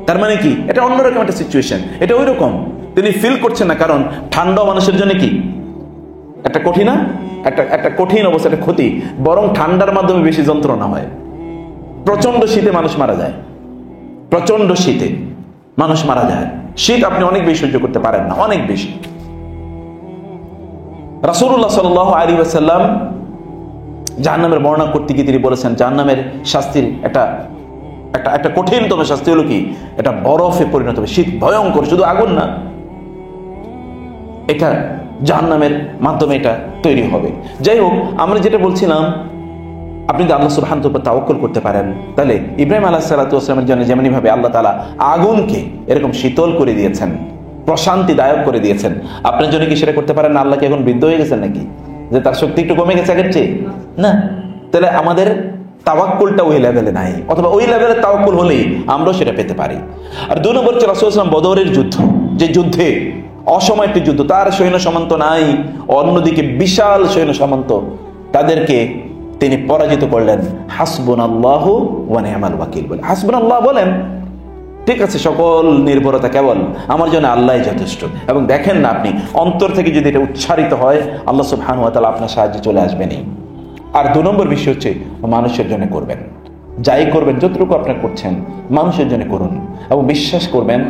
তার মানে কি এটা অন্যরকম একটা সিচুয়েশন। এটা ওই রকম তিনি ফিল করছেন না, কারণ ঠান্ডাও মানুষের জন্য কি একটা কঠিন, একটা কঠিন অবস্থা, একটা ক্ষতি। বরং ঠান্ডার মাধ্যমে বেশি যন্ত্রণা হয়। প্রচন্ড শীতে মানুষ মারা যায়, প্রচন্ড শীতে মানুষ মারা যায়। শীত আপনি অনেক বেশি সহ্য করতে পারেন না, অনেক বেশি। রাসূলুল্লাহ সাল্লাল্লাহু আলাইহি ওয়াসাল্লাম জাহান্নামের বর্ণনা করতে গিয়ে তিনি বলেছেন, জাহান্নামের শাস্তির একটা কঠিনতম শাস্তি হলো কি, এটা বরফে পরিণত হবে। শীত ভয়ঙ্কর, শুধু আগুন না, এটা জাহান্নামের মাধ্যমে এটা তৈরি হবে। যাই হোক, আমরা যেটা বলছিলাম, আপনি যদি আল্লাহ সুবহানাহু ওয়া তাআলা তাওয়াক্কুল করতে পারেন, তাহলে ইব্রাহিম আলাইহিস সালাতু ওয়াস সালামের জন্য যেমনি ভাবে আল্লাহ তাআলা আগুনকে এরকম শীতল করে দিয়েছেন, প্রশান্তিদায়ক করে দিয়েছেন, আপনার জন্য কি সেটা করতে পারেন না? আল্লাহ কি এখন বৃদ্ধ হয়ে গেছেন নাকি, যে তার শক্তি একটু কমে গেছে আগের চেয়ে? না। তাহলে আমাদের তাওয়াক্কুলটা ওই লেভেলে নাই, অথবা ওই লেভেলের তাওয়াক্কুল হলেই আমরাও সেটা পেতে পারি। আর 2 নম্বর হচ্ছে রাসূল সাল্লাল্লাহু আলাইহি ওয়াসাল্লাম বদরের যুদ্ধ, যে যুদ্ধে অসময় একটি যুদ্ধ, তার সৈন্য সামন্ত নাই, অন্যদিকে বিশাল সৈন্য সামন্ত, তাদেরকে তিনি পরাজিত করলেন। হাসবুনাল্লাহু ওয়া নি'মাল ওয়াকিল বলে, হাসবুনাল্লাহ বলেন, ঠিক আছে, সকল নির্ভরতা কেবল আমার জন্য আল্লাহই যথেষ্ট। এবং দেখেন না, আপনি অন্তর থেকে যদি এটা উচ্চারিত হয়, আল্লাহ সুবহানাহু ওয়া তাআলা আপনার সাহায্যে চলে আসবেনই। আর 2 নম্বর বিষয় হচ্ছে মানুষের জন্য করবেন, যাই করবেন, যতটুকু আপনি করছেন মানুষের জন্য করুন, এবং বিশ্বাস করবেন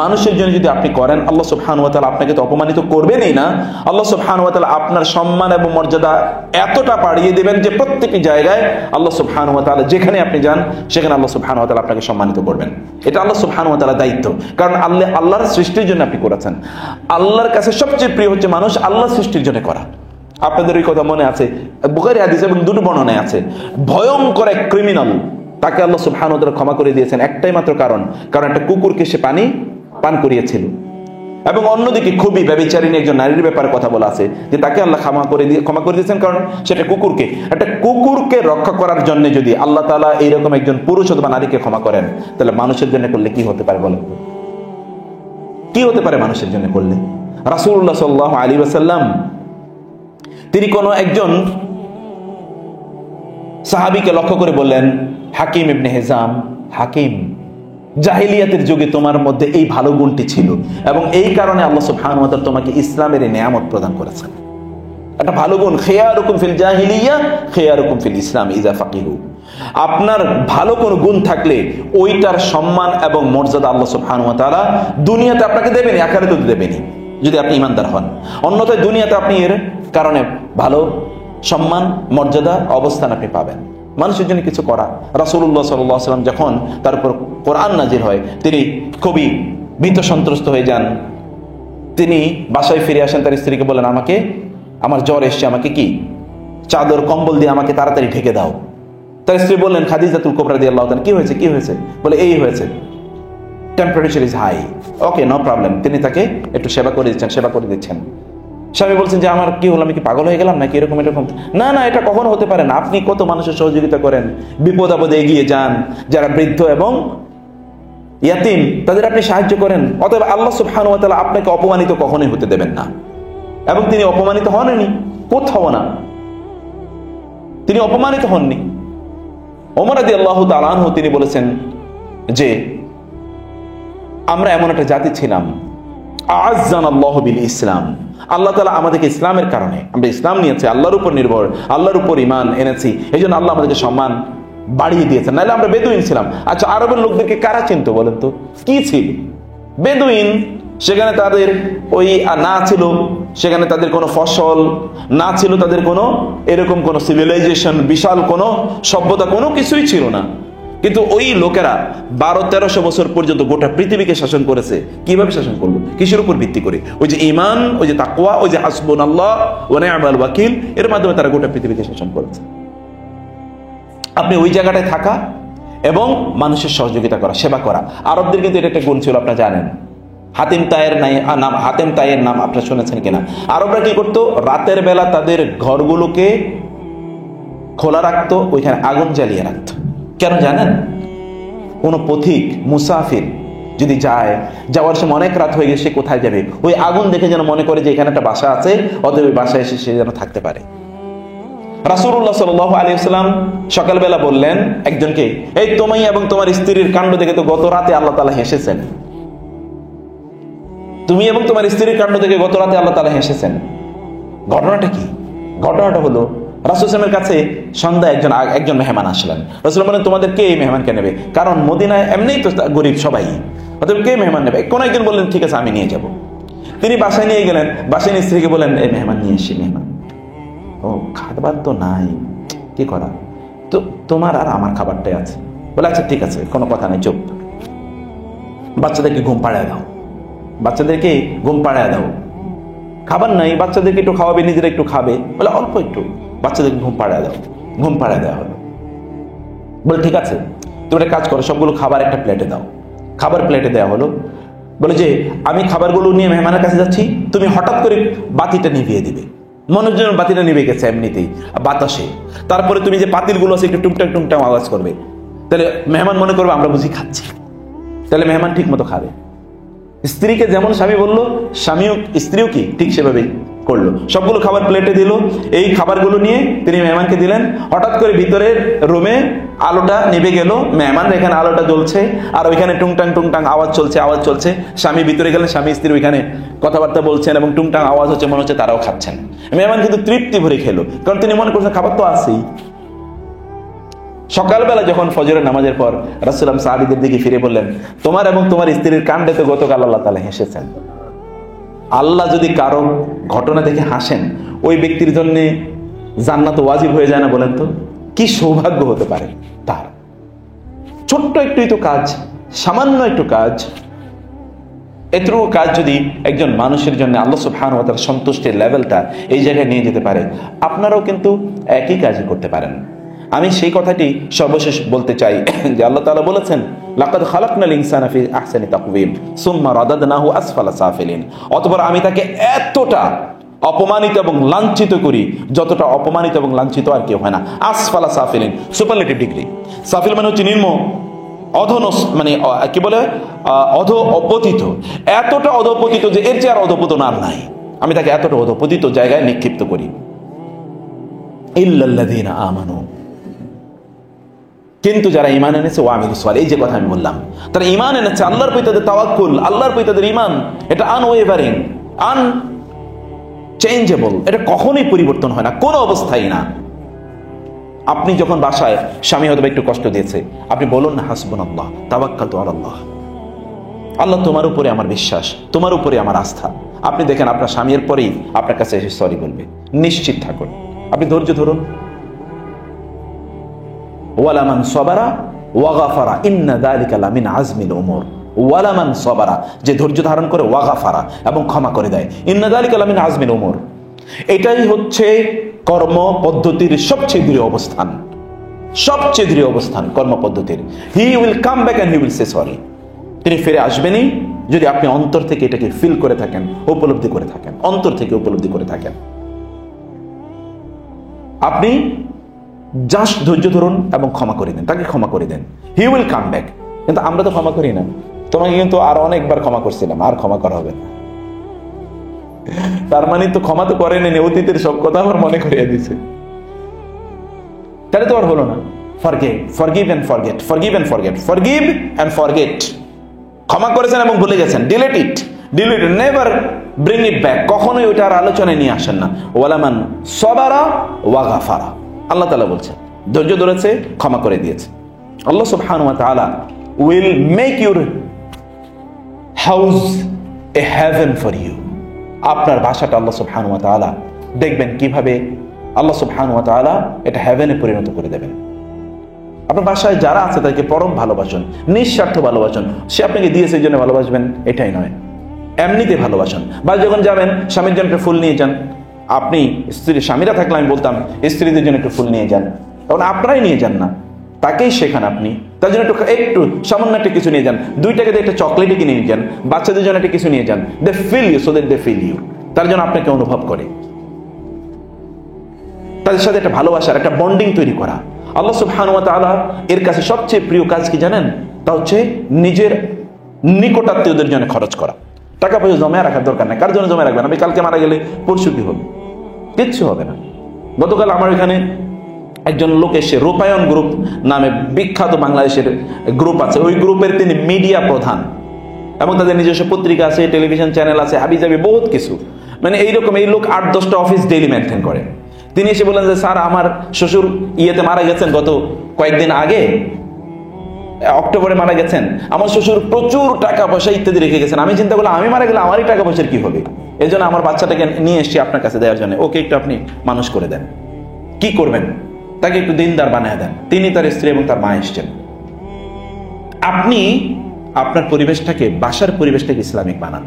মানুষের জন্য যদি আপনি করেন, আল্লাহ সুবহানাহু ওয়া তাআলা আপনাকে তো অপমানিত করবেনই না, আল্লাহ সুবহানাহু ওয়া তাআলা আপনার সম্মান এবং মর্যাদা এতটা বাড়িয়ে দেবেন যে প্রত্যেকটি জায়গায় আল্লাহ সুবহানাহু ওয়া তাআলা, যেখানে আপনি যান সেখানে আল্লাহ সুবহানাহু ওয়া তাআলা আপনাকে সম্মানিত করবেন। এটা আল্লাহ সুবহানাহু ওয়া তাআলার দায়িত্ব, কারণ আল্লাহর সৃষ্টির জন্য আপনি করেছেন। আল্লাহর কাছে সবচেয়ে প্রিয় হচ্ছে মানুষ আল্লাহর সৃষ্টির জন্য করা। আপনাদের এই কথা মনে আছে, বুখারী হাদিস এবং 2 বর্ণনায় আছে, ভয়ঙ্কর এক ক্রিমিনাল, তাকে আল্লাহ সুবহানাহু ওয়া তাআলা ক্ষমা করে দিয়েছেন একটাই মাত্র কারণ একটা কুকুরকে সে পানি পান করিয়েছিল। এবং অন্যদিকে খুবই ব্যভিচারিণী একজন নারীর ব্যাপারে কথা বলা আছে যে তাকে আল্লাহ ক্ষমা করে দিয়েছেন, কারণ সেটা কুকুরকে, একটা কুকুরকে রক্ষা করার জন্য যদি আল্লাহ তাআলা এইরকম একজন পুরুষ অথবা নারীকে ক্ষমা করেন, তাহলে মানুষের জন্য করলে কি হতে পারে বলেন? কি হতে পারে মানুষের জন্য করলে? রাসূলুল্লাহ সাল্লাল্লাহু আলাইহি ওয়াসাল্লাম তিনি কোন একজন সাহাবীকে লক্ষ্য করে বললেন, হাকিম ইবনে হিজাম, হাকিম, জাহিলিয়াতের যুগে তোমার মধ্যে এই ভালো গুণটি ছিল এবং এই কারণে আল্লাহ সুবহানাহু ওয়া তাআলা তোমাকে ইসলামের এই নিয়ামত প্রদান করেছেন। একটা ভালো গুণ, খিয়ারুকুম ফিল জাহিলিয়া খিয়ারুকুম ফিল ইসলাম ইযা ফাকিহু। আপনার ভালো কোনো গুণ থাকলে ওইটার সম্মান এবং মর্যাদা আল্লাহ সুবহানাহু ওয়া তাআলা দুনিয়াতে আপনাকে দেবেনই, আখিরাতেও দেবেনই যদি আপনি ঈমানদার হন। অন্যথায় দুনিয়াতে আপনি এর কারণে ভালো সম্মান, মর্যাদা, অবস্থান আপনি পাবেন। মানুষের জন্য কিছু করা। রাসূলুল্লাহ সাল্লাল্লাহু আলাইহি ওয়াসাল্লাম যখন তার উপর কোরআন নাজিল হয়, তিনি খুবই ভীত সন্ত্রস্ত হয়ে যান। তিনি বাসায় ফিরে আসেন, তার স্ত্রীকে বলেন, আমাকে, আমার জ্বর এসছে, আমাকে কি চাদর কম্বল দিয়ে আমাকে তাড়াতাড়ি ঢেকে দাও। তার স্ত্রী বললেন, খাদিজাতুল কুবরা রাদিয়াল্লাহু তাআলা, কি হয়েছে, কি হয়েছে? বলে, এই হয়েছে, temperature is high. Okay, no problem. তিনি তাকে একটু সেবা করে দিচ্ছেন। স্বামী বলছেন যে আমার কি হলো, আমি কি পাগল হয়ে গেলাম নাকি এরকম? না না, এটা কখনো হতে পারে না। আপনি কত মানুষের সহযোগিতা করেন, বিপদ আপদে এগিয়ে যান, যারা বৃদ্ধ এবং ইয়াতিম তাদের আপনি সাহায্য করেন। অতএব আল্লাহ সুবহানাহু ওয়া তাআলা আপনাকে অপমানিত কখনোই হতে দেবেন না, এবং তিনি অপমানিত হননি, কোথাও না, তিনি অপমানিত হননি। ওমর রাদিয়াল্লাহু তাআলা আনহু তিনি বলেছেন যে আমরা এমন একটা জাতি ছিলাম, আ'আজ্জানাল্লাহু বিল ইসলাম, আল্লাহ তাআলা আমাদেরকে ইসলামের কারণে, আমরা ইসলাম নিয়েছি, আল্লাহর উপর নির্ভর, আল্লাহর উপর ঈমান এনেছি, এই জন্য আল্লাহ আমাদেরকে সম্মান বাড়িয়ে দিয়েছেন। নাহলে আমরা বেদুইন ছিলাম। আচ্ছা, আরবের লোকদেরকে কারা চিনতো বলেন তো? কি ছিল? বেদুইন। সেখানে তাদের ওই না ছিল, সেখানে তাদের কোনো ফসল না ছিল, তাদের কোনো এরকম কোনো সিভিলাইজেশন, বিশাল কোনো সভ্যতা, কোনো কিছুই ছিল না। কিন্তু ওই লোকেরা 1200-1300 বছর পর্যন্ত গোটা পৃথিবীকে শাসন করেছে। কিভাবে শাসন করলো? কিসের উপর ভিত্তি করে? ওই যে ঈমান, ওই যে তাকওয়া, ওই যে হাসবুনাল্লাহ ওয়া নি'মাল ওয়াকিল, এর মাধ্যমে তারা গোটা পৃথিবীকে শাসন করেছে। আপনি ওই জায়গাটায় থাকা এবং মানুষের সহযোগিতা করা, সেবা করা। আরবদের কিন্তু এটা একটা গুণ ছিল, আপনারা জানেন। হাতিম তায়ের নাম আপনারা শুনেছেন কিনা? আরবরা কি করতো? রাতের বেলা তাদের ঘরগুলোকে খোলা রাখতো, ওইখানে আগুন জ্বালিয়ে রাখতো। কেন জানেন? কোনো পথিক মুসাফির যদি যাওয়ার সময় অনেক রাত হয়ে গেছে, সে কোথায় যাবে, ওই আগুন দেখে যেন মনে করে যে এখানে একটা বাসা আছে, অতএব বাসায় এসে সে যেন থাকতে পারে। রাসূলুল্লাহ সাল্লাল্লাহু আলাইহি ওয়াসাল্লাম সকালবেলা বললেন একজনকে, এই তুমি এবং তোমার স্ত্রীর কাণ্ড দেখে তো গত রাতে আল্লাহ তাআলা হেসেছেন। তুমি এবং তোমার স্ত্রীর কাণ্ড দেখে গত রাতে আল্লাহ তাআলা হেসেছেন। ঘটনাটা কি? ঘটনাটা হলো, রাসূল সাল্লাল্লাহু আলাইহি ওয়াসাল্লামের কাছে সন্ধ্যায় একজন মেহমান আসলেন। রাসূল বলেন, তোমাদের কে এই মেহমানকে নেবে? কারণ মদিনায় এমনিই তো গরিব সবাই, অতএব কে মেহমান নেবে? কোন একজন বললেন, ঠিক আছে, আমি নিয়ে যাব। তিনি বাসায় নিয়ে গেলেন, বাসায় স্ত্রীকে বলেন, এই মেহমান নিয়ে এসি। মেহমান, ও খাবার তো নাই, কি করা? তো তোমার আর আমার খাবারটাই আছে। বলে, আচ্ছা ঠিক আছে, কোনো কথা নাই, চুপ। বাচ্চাদেরকে ঘুম পাড়ায় দাও, বাচ্চাদেরকে ঘুম পাড়ায় দাও। খাবার নাই, বাচ্চাদেরকে একটু খাওয়াবে, নিজেরা একটু খাবে। বলে, অল্প একটু, বাচ্চাদেরকে ঘুম পাড়ায় দাও। ঘুম পাড়ায় দেওয়া হলো। বলে, ঠিক আছে, তুমি একটা কাজ করো, সবগুলো খাবার একটা প্লেটে দাও। খাবার প্লেটে দেওয়া হলো। বলে যে আমি খাবারগুলো নিয়ে মেহমানের কাছে যাচ্ছি, তুমি হঠাৎ করে বাতিটা নিভিয়ে দিবে। মনের জন্য বাতিটা নিভে গেছে এমনিতেই বাতাসে। তারপরে তুমি যে পাতিলগুলো আছে একটু টুকটাক টুকটাক আওয়াজ করবে, তাহলে মেহমান মনে করবে আমরা বুঝি খাচ্ছি, তাহলে মেহমান ঠিক মতো খাবে। স্ত্রীকে যেমন স্বামী বললো, স্ত্রীও কি ঠিক সেভাবেই করলো। সবগুলো খাবার প্লেটে দিল। এই খাবারগুলো নিয়ে তিনি মেহমানকে দিলেন। হঠাৎ করে ভিতরের রুমে আলোটা নিভে গেল, মেহমান এখানে আলোটা জ্বলছে, আর ওইখানে টুংটাং টুংটাং আওয়াজ চলছে। স্বামী ভিতরে গেলেন, স্বামী স্ত্রী ওইখানে কথাবার্তা বলছেন এবং টুংটাং আওয়াজ হচ্ছে, মনে হচ্ছে তারাও খাচ্ছেন। মেহমান কিন্তু তৃপ্তি ভরে খেলো, কারণ তিনি মনে করছেন খাবার তো আছেই। সকালবেলা যখন ফজরের নামাজের পর রাসূলুল্লাহ সাহাবীদের দিকে ফিরে বললেন, তোমার এবং তোমার স্ত্রীর কাণ্ডে তো গতকাল আল্লাহ তাআলা হেসেছেন। আল্লাহ যদি কারো ঘটনা দেখে হাসেন, ওই ব্যক্তির জন্য জান্নাত ওয়াজিব হয়ে যায় না? বলেন তো, কি সৌভাগ্য হতে পারে তার। ছোট্ট একটুই তো কাজ, সামান্য একটু কাজ, এতটুকু কাজ যদি একজন মানুষের জন্য আল্লাহ সুবহানাহু ওয়া তাআলা সন্তুষ্টির লেভেলটা এই জায়গায় নিয়ে যেতে পারে, আপনারাও কিন্তু একই কাজই করতে পারেন। আমি সেই কথাটি সর্বশেষ বলতে চাই যে আল্লাহ তাআলা বলেছেন, লাকাদ খালাকনাল ইনসানা ফি আহসানি তাকওয়িম সুম্মা রাদাদনাহু আসফালা সাফিলিন। অতঃপর আমি তাকে এতটা অপমানিত এবং লাঞ্ছিত করি যতটা অপমানিত এবং লাঞ্ছিত আর কেউ হয় না। আসফালা সাফিলিন, সুপারলেটিভ ডিগ্রি। সাফিল মানে হচ্ছে নিম্ন, অধনস মানে কি বলে, অধপতিত, এতটা অধপতিত যে এর চেয়ে আর অধপতন আর নাই। আমি তাকে এতটা অধপতিত জায়গায় নিক্ষিপ্ত করি। ইল্লাল্লাযীনা আমানু, কিন্তু যারা ঈমান এনেছে ওয়া আমিলুস সালিহাত, এই যে কথা আমি বললাম, তারা ঈমান এনেছে, আল্লাহর প্রতি তাদের তাওয়াক্কুল, আল্লাহর প্রতি তাদের ঈমান, এটা আনওয়েভারিং, আনচেঞ্জেবল, এটা কখনোই পরিবর্তন হয় না, কোনো অবস্থায় না। আপনি যখন বাসায় স্বামী হয়তো একটু কষ্ট দিয়েছে, আপনি বলুন না হাসবুনাল্লাহ তাওয়াক্কালতু আলাল্লাহ, আল্লাহ তোমার উপরে আমার বিশ্বাস, তোমার উপরে আমার আস্থা। আপনি দেখেন আপনার স্বামীর পরেই আপনার কাছে এসে সরি বলবে, নিশ্চিত থাকুন। আপনি ধৈর্য ধরুন। ওয়ালামান সাবারা ওয়া গাফারা ইন্না যালিকা লামিন আজমিল উমুর। ওয়ালামান সাবারা, যে ধৈর্য ধারণ করে, ওয়া গাফারা, এবং ক্ষমা করে দেয়, ইন্না যালিকা লামিন আজমিল উমুর। এটাই হচ্ছে কর্ম পদ্ধতির সবচেয়ে দৃঢ় অবস্থান, সবচেয়ে দৃঢ় অবস্থান কর্ম পদ্ধতির। He will come back and he will say sorry. তিনি ফিরে আসবেনই যদি আপনি অন্তর থেকে এটাকে ফিল করে থাকেন, উপলব্ধি করে থাকেন, অন্তর থেকে উপলব্ধি করে থাকেন। আপনি জাস্ট ধৈর্য ধরুন এবং ক্ষমা করে দেন, তাকে ক্ষমা করে দেন, হি উইল কাম ব্যাক। কিন্তু আমরা তো ক্ষমা করি না। তোমাকে কিন্তু আর অনেকবার ক্ষমা করছিলাম, আর ক্ষমা করা হবে না। তার মানে তো ক্ষমা তো করেন, অতীতের সব কথা আমার মনে করিয়ে দিছে, তাহলে তো আর হলো না। Forgive and forget, forgive and forget, forgive and forget. ক্ষমা করেছেন এবং ভুলে গেছেন, delete it, delete it, never bring it back. কখনোই ওইটা আর আলোচনায় নিয়ে আসেন না। ওয়ালামান সাবারা ওয়া গাফারা, আল্লাহ তাআলা বলছেন, ধৈর্য ধরেছে, ক্ষমা করে দিয়েছে। আল্লাহ সুবহানাহু ওয়া তাআলা will make your house a heaven for you. আপনার বাসাটা আল্লাহ সুবহানাহু ওয়া তাআলা দেখবেন কিভাবে আল্লাহ সুবহানাহু ওয়া তাআলা এটা হেভেনে পরিণত করে দেবেন। আপনার বাসায় যারা আছে তাদেরকে পরম ভালোবাসুন, নিঃস্বার্থ ভালোবাসুন। সে আপনাকে দিয়েছে এই জন্য ভালোবাসবেন এটাই নয়, এমনিতে ভালোবাসুন। বা যখন যাবেন স্বামীর জন্য একটা ফুল নিয়ে যান। আপনি স্বামীরা থাকলে আমি বলতাম স্ত্রীদের জন্য একটু ফুল নিয়ে যান, তখন আপনারাই নিয়ে যান না, তাকেই শেখান। আপনি তার জন্য একটু সামান্য একটা কিছু নিয়ে যান, 2 টাকা দিয়ে একটা চকলেটই কিনে নিয়ে যান। বাচ্চাদের জন্য একটা কিছু নিয়ে যান, they fill you, so that they fill you, তার জন্য আপনাকে অনুভব করে। তাদের সাথে একটা ভালোবাসার একটা বন্ডিং তৈরি করা। আল্লাহ সুবহানাহু ওয়া তাআলা এর কাছে সবচেয়ে প্রিয় কাজ কি জানেন? তা হচ্ছে নিজের নিকটাত্মীয়দের জন্য খরচ করা। টাকা পয়সা জমা রাখার দরকার নাই। কার জন্য জমা রাখবেন? আমি কালকে মারা গেলে পরশু কি হবে? কিচ্ছু হবে না। গতকাল আমার এখানে একজন লোক এসে, রূপায়ণ গ্রুপ নামে বিখ্যাত বাংলাদেশের গ্রুপ আছে, ওই গ্রুপের তিনি মিডিয়া প্রধান এবং তাদের নিজস্ব পত্রিকা আছে, টেলিভিশন চ্যানেল আছে, হাবিজাবি বহুত কিছু। মানে এইরকম এই লোক 8-10টা অফিস ডেইলি মেনটেন করে। তিনি এসে বললেন যে স্যার, আমার শ্বশুর ইয়েতে মারা গেছেন, গত কয়েকদিন আগে, অক্টোবরে মারা গেছেন। আমার শ্বশুর প্রচুর টাকা পয়সা ইত্যাদি রেখে গেছেন। আমি চিন্তা করলাম আমি মারা গেলে আমারই টাকা পয়সার কি হবে, এই জন্য আমার বাচ্চাটাকে নিয়ে এসেছি আপনার কাছে দেওয়ার জন্য। ওকে একটু আপনি মানুষ করে দেন। কি করবেন? তাকে একটু দিনদার বানিয়ে দেন। তিনি, তার স্ত্রী এবং তার মা এসছেন। আপনি আপনার পরিবেশটাকে, বাসার পরিবেশটাকে ইসলামিক বানান।